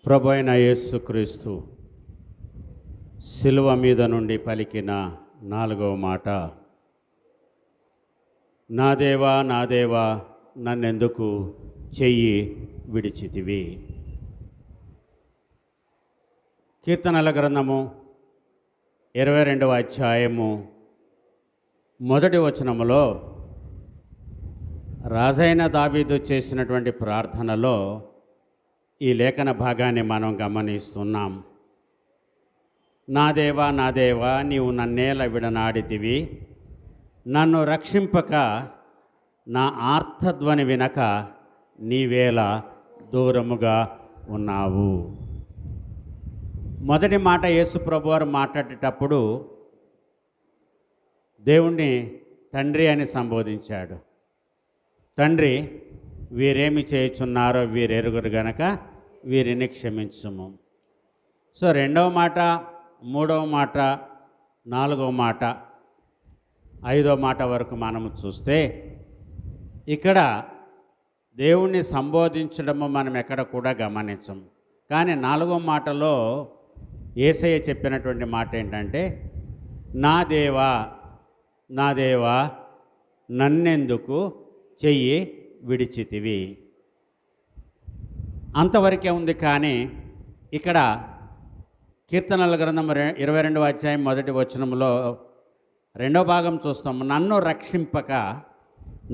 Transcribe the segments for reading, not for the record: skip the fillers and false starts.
ప్రభు అయిన యేసుక్రీస్తు శిలువ మీద నుండి పలికిన 4వ మాట, నా దేవా నా దేవా నన్నెందుకు చెయ్యి విడిచితివి. కీర్తనల గ్రంథము 22వ అధ్యాయము 1వ వచనములో రాజైన దావీదు చేసినటువంటి ప్రార్థనలో ఈ లేఖన భాగాన్ని మనం గమనిస్తున్నాం. నా దేవా నీవు నన్నేల విడనాడితివి, నన్ను రక్షింపక నా ఆర్తధ్వని వినక నీవేళ దూరముగా ఉన్నావు. మొదటి మాట యేసు ప్రభువారు మాట్లాడేటప్పుడు దేవుణ్ణి తండ్రి అని సంబోధించాడు. తండ్రి, వీరేమి చేయుచున్నారో వీరెరుగురు గనక వీరిని క్షమించుము. సో 2వ మాట, 3వ మాట, 4వ మాట, 5వ మాట వరకు మనము చూస్తే ఇక్కడ దేవుణ్ణి సంబోధించడము మనం ఎక్కడ కూడా గమనించము. కానీ 4వ మాటలో యేసయ్య చెప్పినటువంటి మాట ఏంటంటే, నా దేవా నన్నెందుకు చెయ్యి విడిచితివి. అంతవరకే ఉంది. కానీ ఇక్కడ కీర్తనల గ్రంథం 22వ అధ్యాయం 1వ వచనంలో 2వ భాగం చూస్తాము. నన్ను రక్షింపక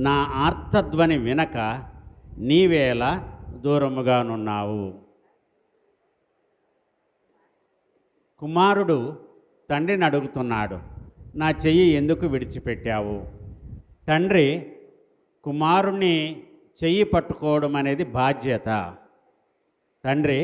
నా ఆర్తధ్వని వినక నీవేళ దూరముగానున్నావు. కుమారుడు తండ్రిని అడుగుతున్నాడు, నా చెయ్యి ఎందుకు విడిచిపెట్టావు. తండ్రి కుమారుణ్ణి చెయ్యి పట్టుకోవడం అనేది బాధ్యత. తండ్రి